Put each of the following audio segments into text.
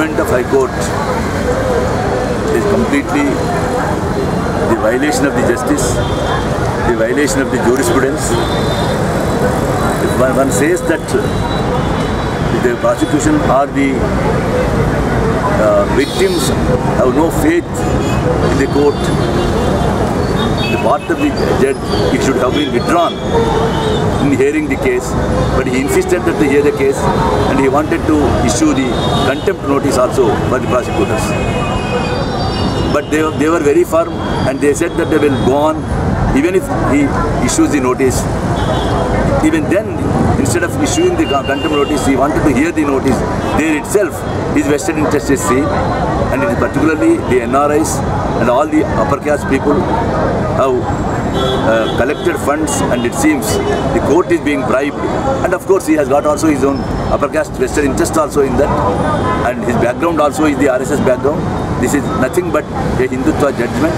judgment of High Court is completely the violation of the justice, the violation of the jurisprudence. If one says that the prosecution or the victims have no faith in the court, the part of the judge, he should have been withdrawn in hearing the case, but he insisted that to hear the case and he wanted to issue the contempt notice also for the prosecutors. But they were very firm and they said that they will go on even if he issues the notice. Even then, instead of issuing the contempt notice, he wanted to hear the notice. There itself, his vested interest is seen, and it is particularly the NRIs and all the upper caste people have collected funds, and it seems the court is being bribed. And of course, he has got also his own upper caste vested interest also in that, and his background also is the RSS background. This is nothing but a Hindutva judgment.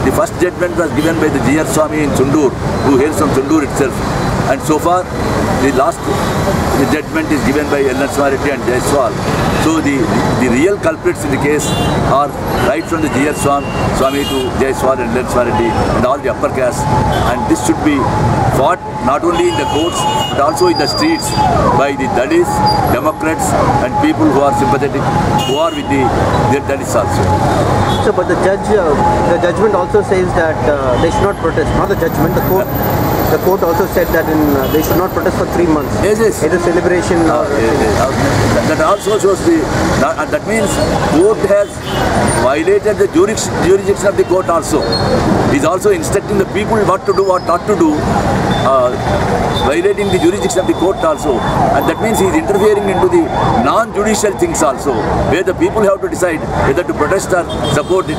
The first judgment was given by the G.R. Swami in Chundur, who hails from Chundur itself. And so far, the last judgment is given by L. Narasimha and Jaiswal. So the real culprits in the case are right from the G.R. Swami to Jaiswal and L. Narasimha and all the upper caste. And this should be fought not only in the courts but also in the streets by the Dalits, Democrats and people who are sympathetic, who are with the Dalits also. So, but the judgment also says that they should not protest. Not the judgment, the court. The court also said that they should not protest for 3 months. Yes, yes. It is celebration. That also shows that means court has violated the jurisdiction of the court also. He is also instructing the people what to do, what not to do, violating the jurisdiction of the court also. And that means he is interfering into the non-judicial things also, where the people have to decide whether to protest or support it.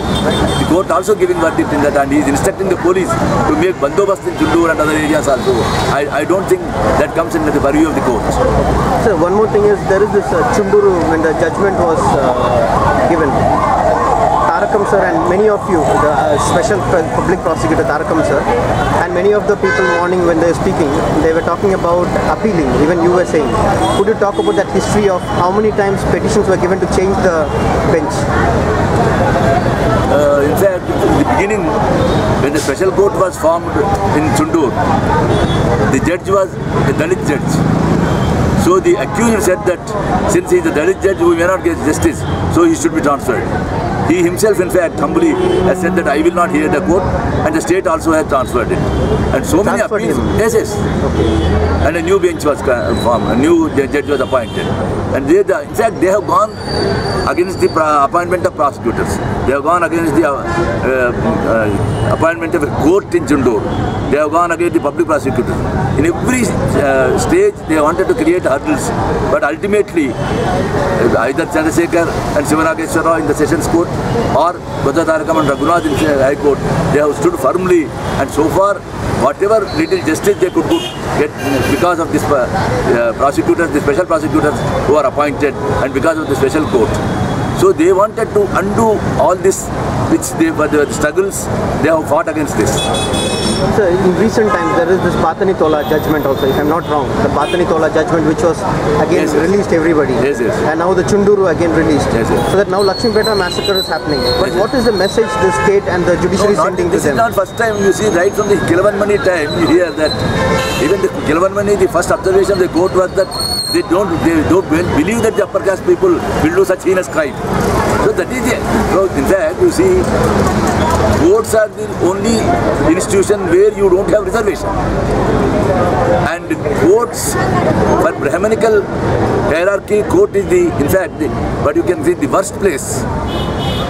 The court also giving verdict in that, and he is instructing the police to make bandobast in Chundur and other areas also. I don't think that comes into the purview of the court. So one more thing is, there is this Chunduru, when the judgment was given, Tarakam sir and many of you, the special public prosecutor Tarakam sir, and many of the people morning when they were speaking, they were talking about appealing, even you were saying. Could you talk about that history of how many times petitions were given to change the bench? In fact, in the beginning, when the special court was formed in Chundur, the judge was a Dalit judge. So the accuser said that since he is a Dalit judge, we may not get justice, so he should be transferred. He himself, in fact, humbly has said that I will not hear the court, and the state also has transferred it. And so many appeals. Yes, yes. Okay. And a new bench was formed, a new judge was appointed. And in fact, they have gone against the appointment of prosecutors. They have gone against the appointment of a court in Chundur. They have gone against the public prosecutors. In every stage, they wanted to create hurdles. But ultimately, either Chandrasekhar and Sivanageshwara Rao in the Sessions Court or Budha Tarakam and Raghunath in the High Court, they have stood firmly. And so far, whatever little justice they could get because of this prosecutors, the special prosecutors who are appointed, and because of the special court. So they wanted to undo all this, which the struggles, they have fought against this. So in recent times, there is this Patani Tola judgment also, if I am not wrong. The Patani Tola judgment, which was again released everybody. Yes, yes. And now the Chunduru again released. Yes, yes. So that now Lakshmipeta massacre is happening. But what is the message the state and the judiciary sending to them? This is not first time. You see, right from the Kilavanmani time, you hear that even the Kilavanmani, the first observation of the court was that they don't believe that the upper caste people will do such heinous crime. So that is it. So in fact, you see, courts are the only institution where you don't have reservation. And courts, for Brahmanical hierarchy, court is but you can see the worst place.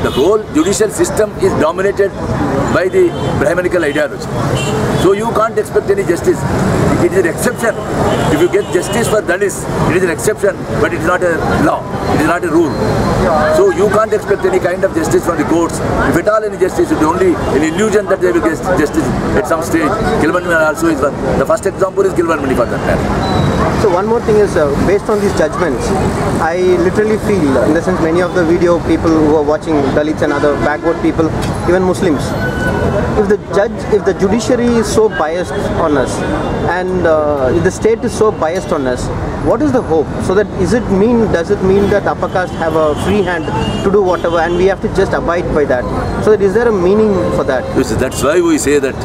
The whole judicial system is dominated by the Brahmanical ideology. So you can't expect any justice. It is an exception. If you get justice for Dalits, it is an exception, but it is not a law. It is not a rule. So you can't expect any kind of justice from the courts. If at all any justice, it is only an illusion that they will get justice at some stage. Kilvanmani also is one. The first example is Kilvanmani for that matter. So one more thing is, based on these judgments, I literally feel, in the sense many of the video people who are watching, Dalits and other backward people, even Muslims, if the judiciary is so biased on us, and if the state is so biased on us, what is the hope? So that does it mean that upper caste have a free hand to do whatever, and we have to just abide by that? So that is there a meaning for that? Yes, that's why we say that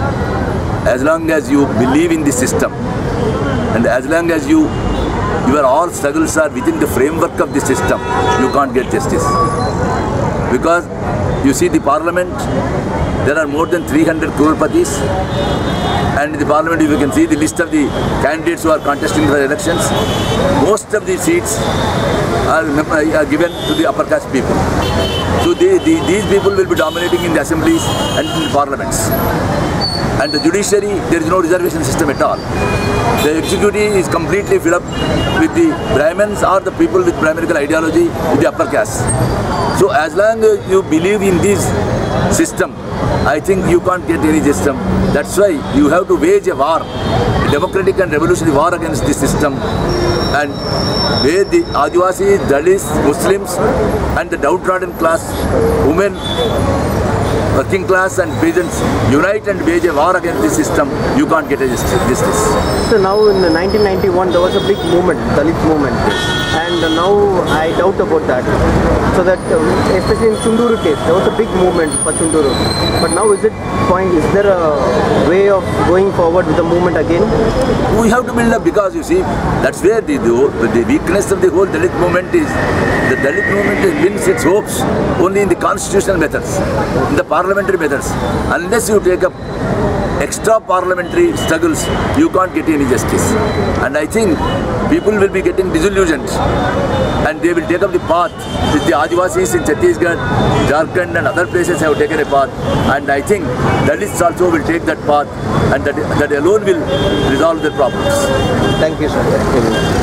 as long as you believe in the system, and as long as your all struggles are within the framework of the system, you can't get justice. Because you see the parliament, there are more than 300 crore-patis, and in the parliament you can see the list of the candidates who are contesting for elections. Most of the seats are given to the upper caste people. So these people will be dominating in the assemblies and in the parliaments. And the judiciary, there is no reservation system at all. The executive is completely filled up with the Brahmins or the people with Brahminical ideology with the upper caste. So as long as you believe in this system, I think you can't get any system. That's why you have to wage a war, a democratic and revolutionary war against this system, and where the Adivasis, Dalits, Muslims and the downtrodden class, women, working class and peasants unite and wage a war against this system, you can't get a justice. So now in 1991 there was a big movement, Dalit movement, and now I doubt about that. So that especially in Chunduru case, there was a big movement for Chunduru. But now is there a way of going forward with the movement again? We have to build up, because you see, that's where the weakness of the whole Dalit movement is. The Dalit movement wins its hopes only in the constitutional methods, in the parliamentary methods. Unless you take up extra parliamentary struggles, you can't get any justice. And I think people will be getting disillusioned, and they will take up the path which the Adivasis in Chhattisgarh, Jharkhand and other places have taken a path. And I think Dalits also will take that path, and that alone will resolve their problems. Thank you, sir.